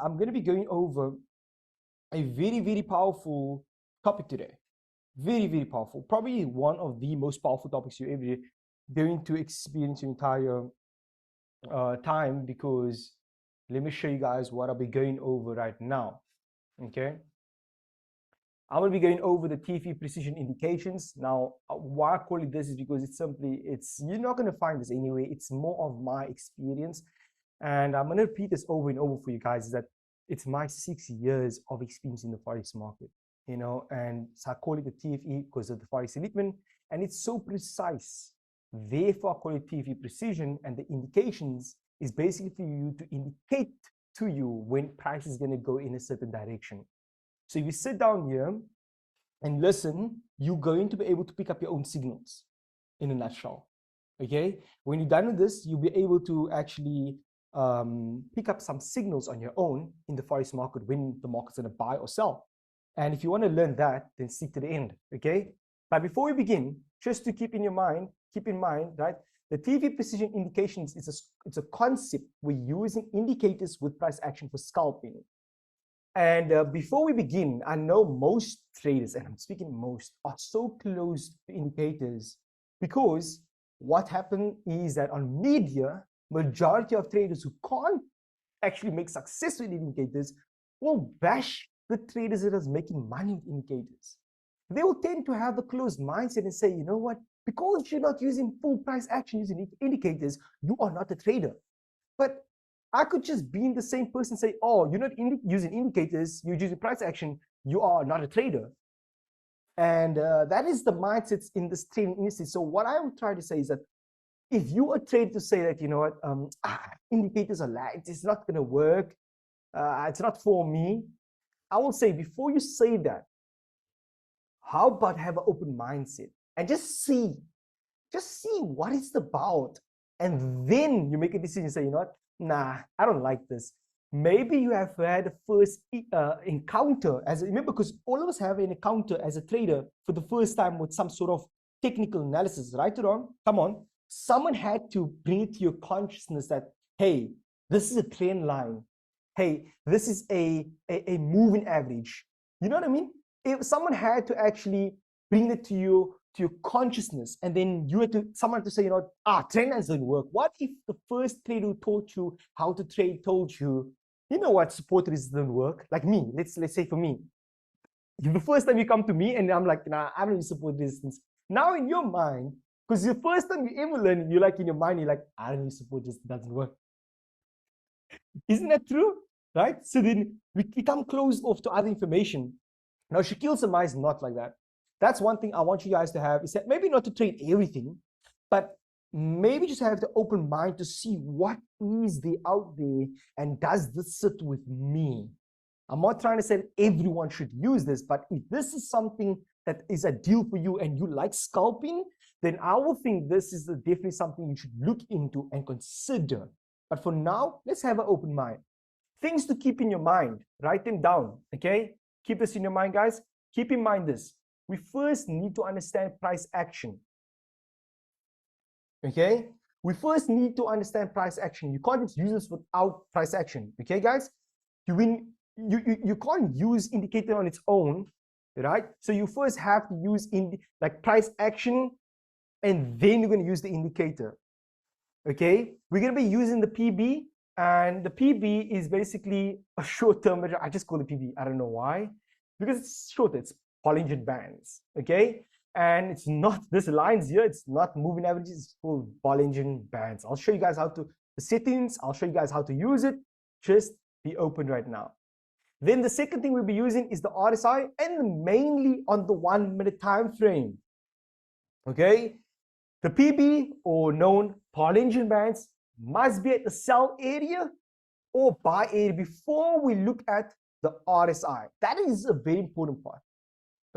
I'm going to be going over a very, very powerful topic today. Very, very powerful. Probably one of the most powerful topics you're ever going to experience your entire time, because let me show you guys what I'll be going over right now. Okay. I'm going to be going over the TFE Precision indications. Now, why I call it this is because you're not going to find this anyway. It's more of my experience. And I'm going to repeat this over and over for you guys, is that it's my 6 years of experience in the Forex market, you know, and so I call it the TFE because of the Forex ELITMENT, and it's so precise. Therefore, I call it TFE Precision, and the indications is basically for you to indicate to you when price is going to go in a certain direction. So if you sit down here and listen, you're going to be able to pick up your own signals in a nutshell. Okay, when you're done with this, you'll be able to actually pick up some signals on your own in the Forex market when the market's going to buy or sell. And if you want to learn that, then stick to the end. Okay, but before we begin, just to keep in mind, right, the TFE Precision indications it's a concept. We're using indicators with price action for scalping. And before we begin, I know most traders, and I'm speaking most, are so close to indicators, because what happened is that on media, majority of traders who can't actually make success with indicators will bash the traders that are making money with indicators. They will tend to have the closed mindset and say, you know what, because you're not using full price action using indicators, you are not a trader. But I could just be in the same person and say, oh, you're not using indicators, you're using price action, you are not a trader. And that is the mindsets in this trading industry. So what I would try to say is that if you are trained to say that, you know what, indicators are lagged, it's not going to work, it's not for me, I will say, before you say that, how about have an open mindset and just see what it's about, and then you make a decision and say, you know what, nah, I don't like this. Maybe you have had a first encounter remember, because all of us have an encounter as a trader for the first time with some sort of technical analysis, right or wrong? Come on, someone had to bring it to your consciousness that, hey, this is a trend line. Hey, this is a moving average. You know what I mean? If someone had to actually bring it to your consciousness, and then someone had to say, you know, trend lines don't work. What if the first trader who taught you how to trade told you, you know what, support resistance don't work? Like me, let's say for me, the first time you come to me and I'm like, nah, I don't use support resistance. Now in your mind, because the first time you ever learn, you're like, in your mind, you're like, I don't use support resistance, doesn't work. Isn't that true? Right? So then we become closed off to other information. Now, Shaquel Samaai is not like that. That's one thing I want you guys to have, is that maybe not to trade everything, but maybe just have the open mind to see what is there out there, and does this sit with me? I'm not trying to say that everyone should use this, but if this is something that is a deal for you and you like scalping, then I will think this is definitely something you should look into and consider. But for now, let's have an open mind. Things to keep in your mind, write them down, okay? Keep this in your mind, guys. Keep in mind this. We first need to understand price action, okay? We first need to understand price action. You can't just use this without price action, okay, guys? You can't use indicator on its own, right? So you first have to use price action, and then you're going to use the indicator, okay? We're going to be using the PB, and the PB is basically a short-term measure. I just call it PB. I don't know why, because it's short. It's Bollinger Bands, okay? And it's not this lines here. It's not moving averages. It's called Bollinger Bands. I'll show you guys the settings. I'll show you guys how to use it. Just be open right now. Then the second thing we'll be using is the RSI, and mainly on the 1 minute time frame, okay? The PB, or known Bollinger Bands, must be at the sell area or buy area before we look at the RSI. That is a very important part.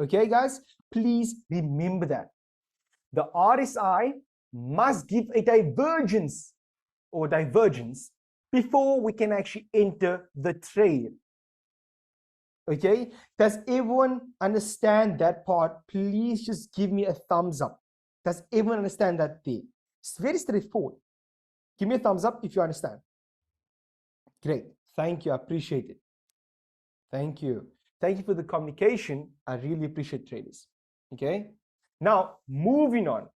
Okay, guys, please remember that. The RSI must give a divergence before we can actually enter the trade. Okay, does everyone understand that part? Please just give me a thumbs up. Does everyone understand that there? It's very straightforward. Give me a thumbs up if you understand. Great, Thank you. I appreciate it. Thank you. Thank you for the communication. I really appreciate traders. Okay. Now, moving on.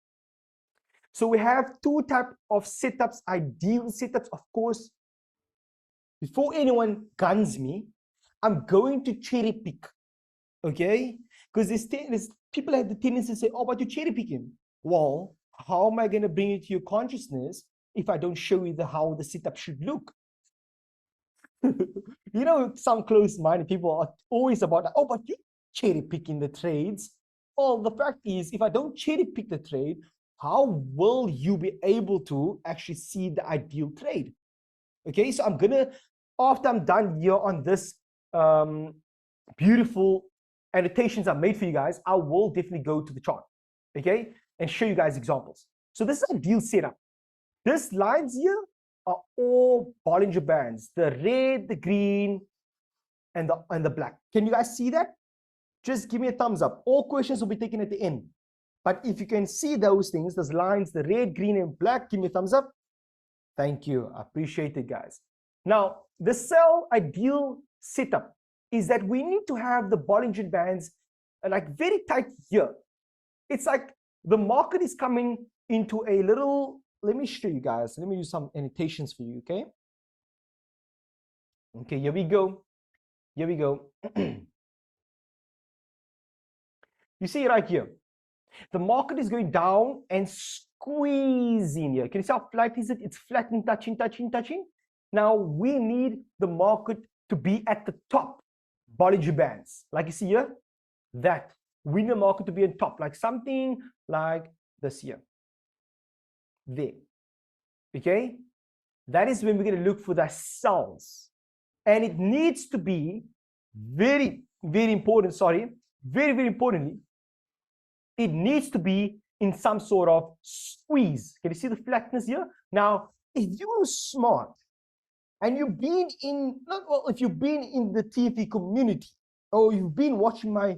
So we have two types of setups, ideal setups. Of course, before anyone guns me, I'm going to cherry pick. Okay. Because there's people have the tendency to say, oh, but you're cherry picking. Well, how am I going to bring it to your consciousness if I don't show you how the setup should look? You know, some close-minded people are always about, oh, but you cherry picking the trades. Well, the fact is, if I don't cherry pick the trade, how will you be able to actually see the ideal trade? Okay, so I'm gonna, after I'm done here on this beautiful annotations I made for you guys, I will definitely go to the chart, okay, and show you guys examples. So this is ideal setup. These lines here are all Bollinger Bands, the red, the green, and the black. Can you guys see that? Just give me a thumbs up. All questions will be taken at the end. But if you can see those things, those lines, the red, green, and black, give me a thumbs up. Thank you. I appreciate it, guys. Now, the sell ideal setup is that we need to have the Bollinger Bands like very tight here. It's like the market is coming into a little, let me show you guys. Let me use some annotations for you, okay? Okay, here we go. Here we go. You see right here, the market is going down and squeezing here. Can you see how flat is it? It's flattening, touching, touching, touching. Now we need the market to be at the top, Bollinger Bands. Like you see here, that. We need the market to be on top, like something like this here. There. Okay? That is when we're going to look for the sells. And it needs to be very, very important, very, very importantly, it needs to be in some sort of squeeze. Can you see the flatness here? Now, if you're smart and you've been in, well, if you've been in the TFE community or you've been watching my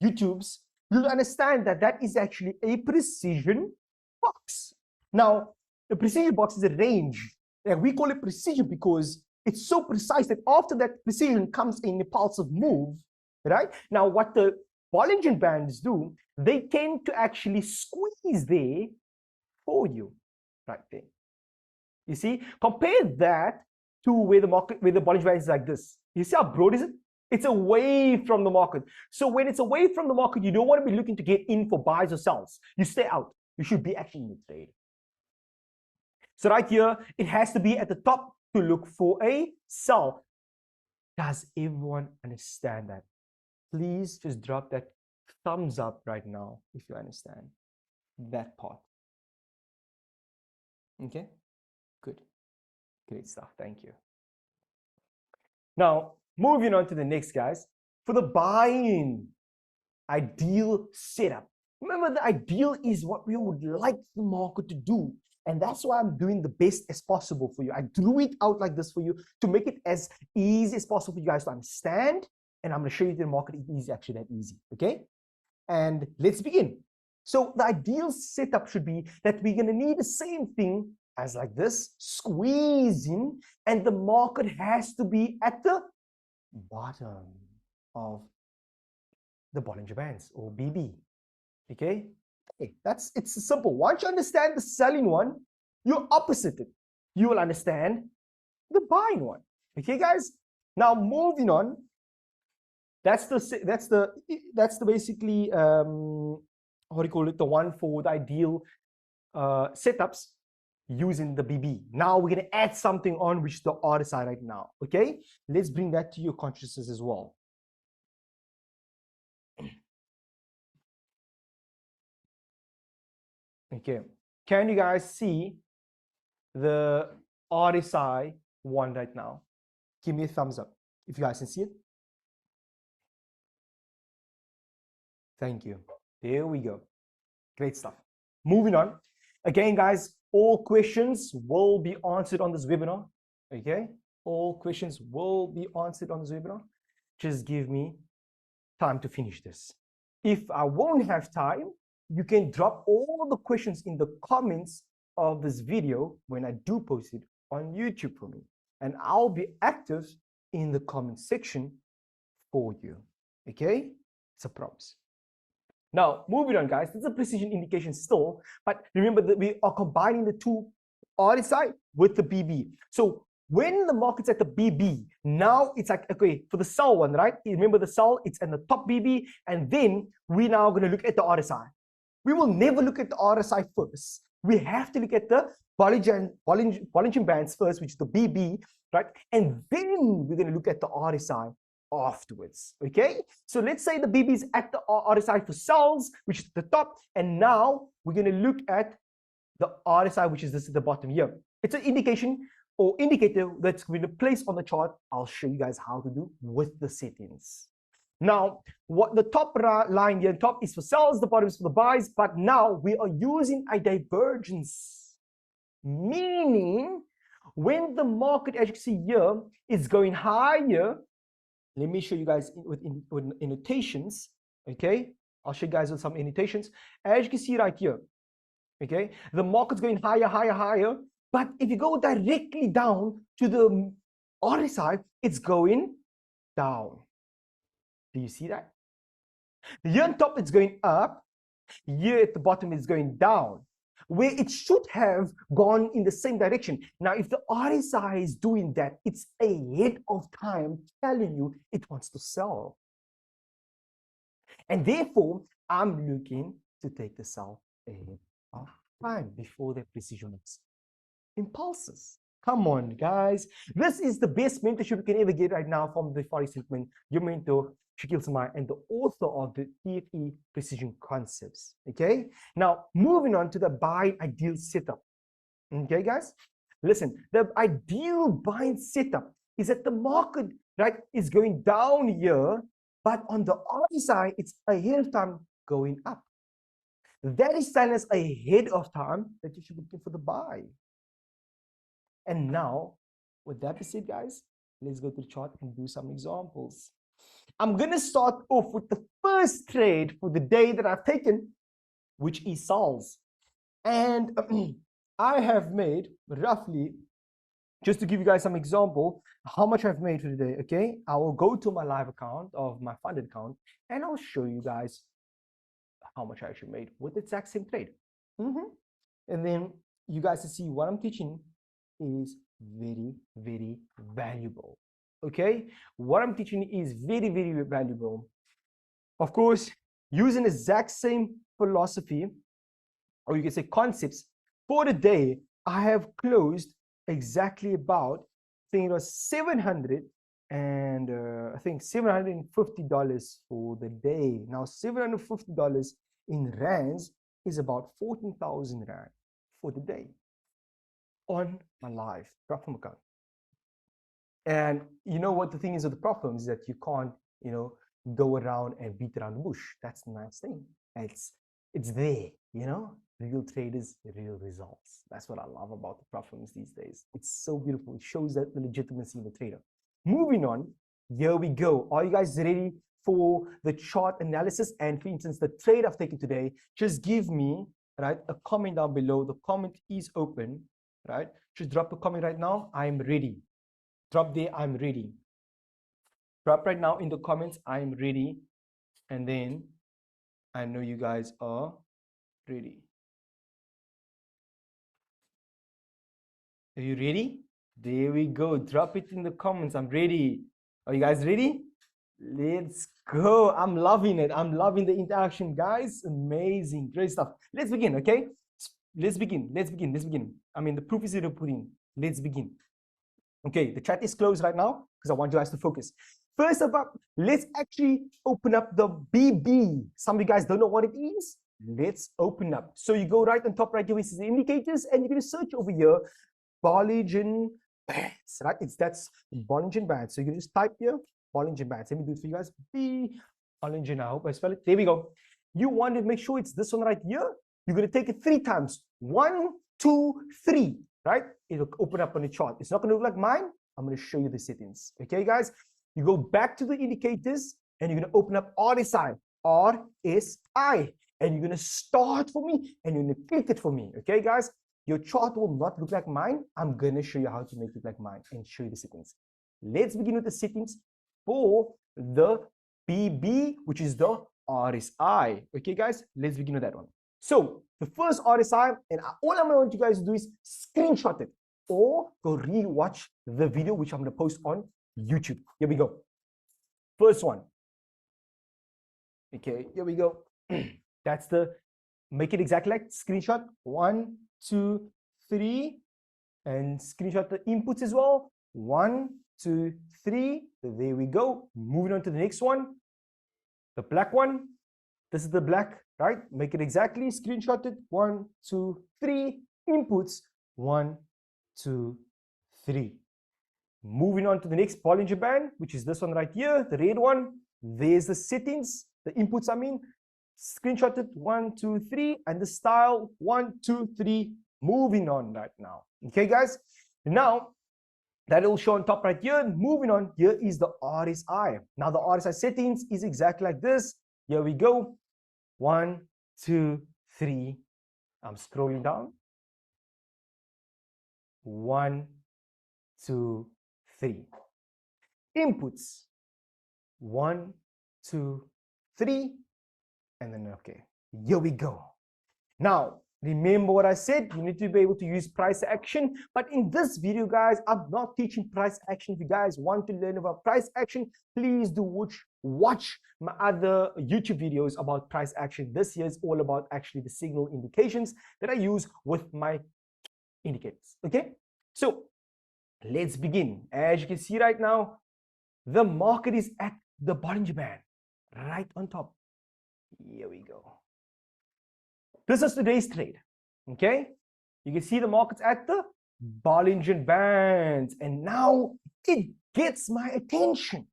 YouTubes, you'll understand that that is actually a precision box. Now, the precision box is a range. And we call it precision because it's so precise that after that precision comes an impulsive move, right? Now, what the Bollinger Bands do, they tend to actually squeeze there for you, right there. You see, compare that to where the Bollinger Band is like this. You see how broad is it? It's away from the market. So when it's away from the market, you don't want to be looking to get in for buys or sells. You stay out. You should be actually in the trade. So right here, it has to be at the top to look for a sell. Does everyone understand that? Please just drop that thumbs up right now if you understand that part. Okay, good. Great stuff. Thank you. Now, moving on to the next, guys. For the buying ideal setup. Remember, the ideal is what we would like the market to do. And that's why I'm doing the best as possible for you. I drew it out like this for you to make it as easy as possible for you guys to understand. And I'm going to show you the market is actually that easy. Okay? And let's begin. So the ideal setup should be that we're going to need the same thing as like this, squeezing, and the market has to be at the bottom of the Bollinger Bands or BB. Okay? It's simple. Once you understand the selling one, you opposite it. You will understand the buying one. Okay, guys? Now moving on. That's the basically what do you call it? The one for the ideal setups using the BB. Now we're gonna add something on, which is the RSI right now. Okay, let's bring that to your consciousness as well. Okay, can you guys see the RSI one right now? Give me a thumbs up if you guys can see it. Thank you. There we go. Great stuff. Moving on. Again, guys, all questions will be answered on this webinar. Okay? All questions will be answered on this webinar. Just give me time to finish this. If I won't have time, you can drop all the questions in the comments of this video when I do post it on YouTube for me. and I'll be active in the comment section for you. Okay, it's a promise. Now, moving on, guys. This is a precision indication still, but remember that we are combining the two RSI with the BB. So when the market's at the BB, now it's like, okay, for the sell one, right? Remember the sell, it's at the top BB, and then we're now going to look at the RSI. We will never look at the RSI first. We have to look at the Bollinger Bands first, which is the BB, right? And then we're going to look at the RSI afterwards. Okay, so let's say the BB is at the RSI for sells, which is the top, and now we're going to look at the RSI, which is this at the bottom here. It's an indication or indicator that's going to place on the chart. I'll show you guys how to do with the settings. Now, what the top line here, top is for sells, the bottom is for the buys, but now we are using a divergence, meaning when the market, as you can see here, is going higher. Let me show you guys with annotations. Okay, I'll show you guys with some annotations. As you can see right here, okay, the market's going higher, higher, higher. But if you go directly down to the RSI, it's going down. Do you see that? Here on top, it's going up. Here at the bottom, it's going down, where it should have gone in the same direction. Now, if the RSI is doing that, it's ahead of time telling you it wants to sell. And therefore, I'm looking to take the sell ahead of time before the precision impulses. Come on, guys. This is the best mentorship you can ever get right now from the Forex ELITMENT, your mentor, Shaquel Samaai, and the author of the TFE Precision Concepts. Okay, now moving on to the buy ideal setup. Okay, guys, listen, the ideal buying setup is that the market, right, is going down here, but on the RSI, it's ahead of time going up. That is telling us ahead of time that you should be looking for the buy. And now, with that being said, guys, let's go to the chart and do some examples. I'm going to start off with the first trade for the day that I've taken, which is sells. And I have made roughly, just to give you guys some example, how much I've made for the day, okay? I will go to my live account of my funded account, and I'll show you guys how much I actually made with the exact same trade. And then you guys will see what I'm teaching is very, very valuable. Okay, what I'm teaching is very, very valuable. Of course, using the exact same philosophy, or you can say concepts, for the day, I have closed exactly about, I think it was $750 for the day. Now, $750 in rands is about 14,000 rand for the day on my live platform account. And you know what the thing is with the platform is that you can't, go around and beat around the bush. That's the nice thing. It's there, real traders, real results. That's what I love about the platforms these days. It's so beautiful. It shows that the legitimacy in the trader. Moving on, here we go. Are you guys ready for the chart analysis? And for instance, the trade I've taken today, just give me, right, a comment down below. The comment is open, right? Just drop a comment right now. I'm ready. Drop there, I'm ready. Drop right now in the comments, I'm ready. And then I know you guys are ready. Are you ready? There we go. Drop it in the comments. I'm ready. Are you guys ready? Let's go. I'm loving it. I'm loving the interaction, guys. Amazing. Great stuff. Let's begin, okay? Let's begin. I mean, the proof is in the pudding. Let's begin. Okay, the chat is closed right now because I want you guys to focus. First of all, let's actually open up the BB. Some of you guys don't know what it is. Let's open up. So you go right on top right here, which is the indicators, and you're going to search over here, Bollinger Bands, right? That's Bollinger Bands. So you can just type here, Bollinger Bands. Let me do it for you guys. Bollinger, I hope I spell it. There we go. You want to make sure it's this one right here. You're going to take it 3 times. 1, 2, 3. Right? It'll open up on the chart. It's not going to look like mine. I'm going to show you the settings. Okay, guys? You go back to the indicators and you're going to open up RSI. RSI. And you're going to start for me and you're going to click it for me. Okay, guys? your chart will not look like mine. I'm going to show you how to make it like mine and show you the settings. Let's begin with the settings for the BB, which is the RSI. Okay, guys, let's begin with that one. So the first RSI, and all I'm going to want you guys to do is screenshot it or go re-watch the video, which I'm going to post on YouTube. Here we go. First one. Okay, here we go. That's the, make it exactly like screenshot 1, 2, 3, and screenshot the inputs as well. 1, 2, 3. There we go. Moving on to the next one. The black one. This is the black, right? Make it exactly screenshot it. 1, 2, 3. Inputs. 1, 2, 3. Moving on to the next Bollinger Band, which is this one right here, the red one. There's the settings, the inputs, I mean. Screenshot it 1, 2, 3, and the style 1, 2, 3. Moving on right now. Okay, guys. Now that will show on top right here. Moving on, here is the RSI. Now the RSI settings is exactly like this. Here we go. 1, 2, 3. I'm scrolling down. 1, 2, 3. Inputs. 1, 2, 3. And then, okay, here we go. Now, remember what I said, you need to be able to use price action. But in this video, guys, I'm not teaching price action. If you guys want to learn about price action, please do watch my other YouTube videos about price action. This here is all about actually the signal indications that I use with my indicators. Okay, so let's begin. As you can see right now, the market is at the Bollinger Band, right on top. Here we go. This is today's trade. Okay, you can see the market's at the Bollinger Band, and now it gets my attention.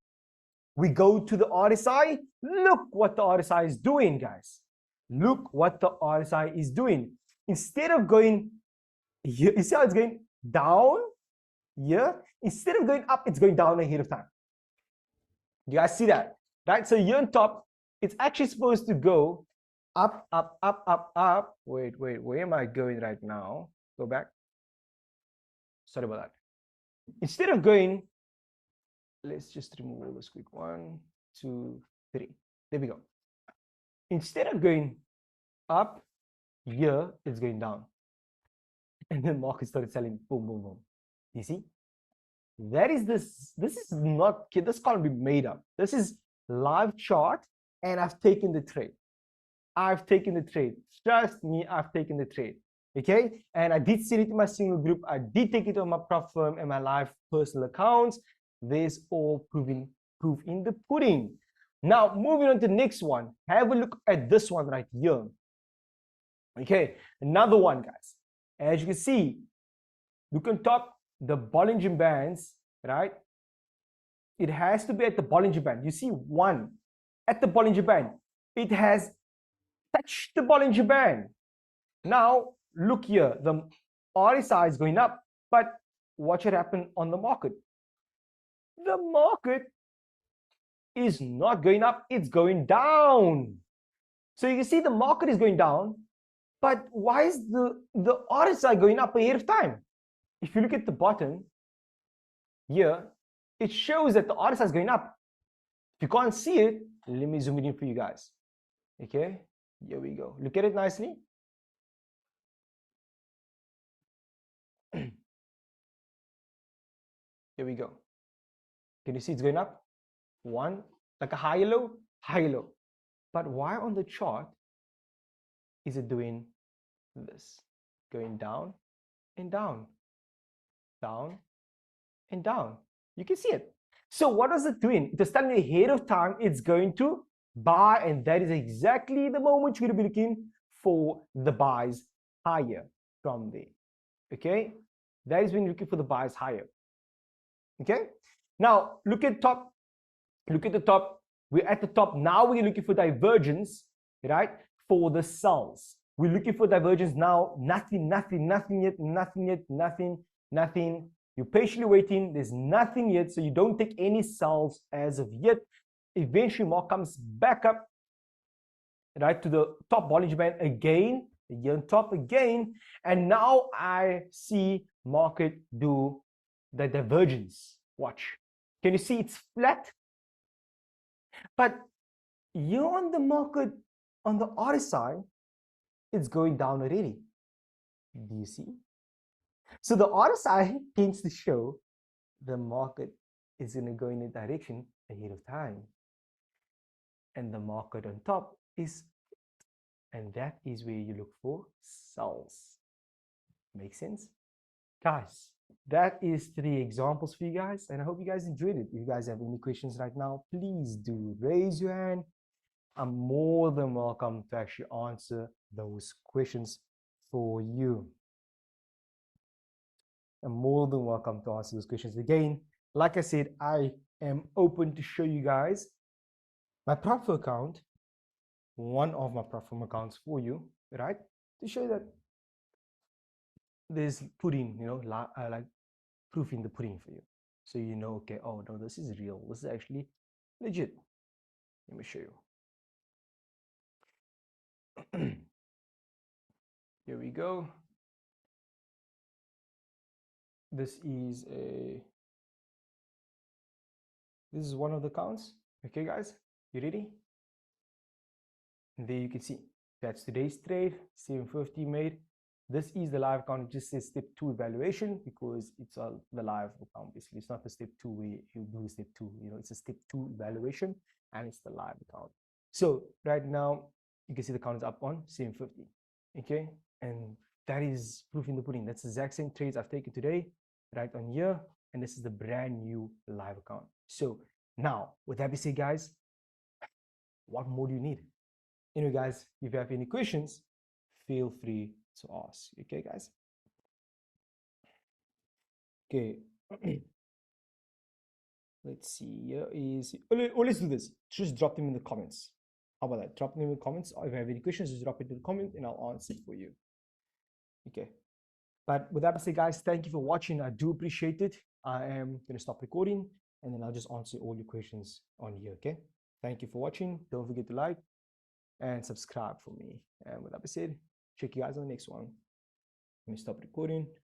We go to the RSI. Look what the RSI is doing, guys. Look what the RSI is doing. Instead of going here, you see how it's going down here? Instead of going up, it's going down ahead of time. You guys see that, right? So here on top, it's actually supposed to go up, up, up, up, up. Wait, where am I going right now? Go back. Sorry about that. Instead of going, let's just remove all this quick. 1, 2, 3. There we go. Instead of going up here, it's going down. And then market started selling, boom, boom, boom. You see? That is this is not, this can't be made up. This is live chart, and I've taken the trade. I've taken the trade. Trust me, I've taken the trade. Okay? And I did send it to my single group. I did take it on my prop firm and my live personal accounts. There's all proof in the pudding. Now, moving on to the next one. Have a look at this one right here. Okay, another one, guys. As you can see, look on top, the Bollinger Bands, right? It has to be at the Bollinger Band. You see 1 at the Bollinger Band. It has touched the Bollinger Band. Now, look here. The RSI is going up, but watch what happened on the market. The market is not going up. It's going down. So you can see the market is going down, but why is the RSI going up ahead of time? If you look at the bottom here, it shows that the RSI is going up. If you can't see it, let me zoom it in for you guys. Okay, here we go. Look at it nicely. Here we go. Can you see it's going up? 1, like a high low, high low. But why on the chart is it doing this? Going down and down, down and down. You can see it. So what is it doing? It is telling me ahead of time it's going to buy, and that is exactly the moment you're going to be looking for the buys higher from there. Okay, that is when you're looking for the buys higher. Okay, now look at top. Look at the top. We're at the top now. We're looking for divergence, right? For the sells, we're looking for divergence now. Nothing yet. You're patiently waiting. There's nothing yet, so you don't take any sells as of yet. Eventually, market comes back up, right, to the top Bollinger Band again. Here on top again, and now I see market do the divergence. Watch. Can you see it's flat? But here on the market, on the RSI, it's going down already. Do you see? So the RSI tends to show the market is going to go in a direction ahead of time. And the market on top is, and that is where you look for sells. Make sense? Guys, that is 3 examples for you guys, and I hope you guys enjoyed it. If you guys have any questions right now, please do raise your hand. I'm more than welcome to actually answer those questions for you. I'm more than welcome to answer those questions. Again, like I said, I am open to show you guys my profile account, one of my platform accounts for you, right? To show that there's pudding, like proof in the pudding for you. So you know, okay, oh no, this is real. This is actually legit. Let me show you. Here we go. This is one of the accounts. Okay, guys, you ready? And there you can see that's today's trade, 750 made. This is the live account. It just says step 2 evaluation because it's the live account. Basically, it's not the step 2 where you do step 2. It's a step 2 evaluation and it's the live account. So right now you can see the account is up on 750. Okay, and that is proof in the pudding. That's the exact same trades I've taken today, right on here, and this is the brand new live account. So now, with that being said, guys, what more do you need? Guys, if you have any questions, feel free to ask. Okay, guys? Okay. Let's see. Here is. Let's do this. Just drop them in the comments. How about that? Drop them in the comments. If you have any questions, just drop it in the comment and I'll answer it for you. Okay. But with that being said, guys, thank you for watching. I do appreciate it. I am going to stop recording and then I'll just answer all your questions on here. Okay. Thank you for watching. Don't forget to like and subscribe for me. And with that being said, check you guys on the next one. Let me stop recording.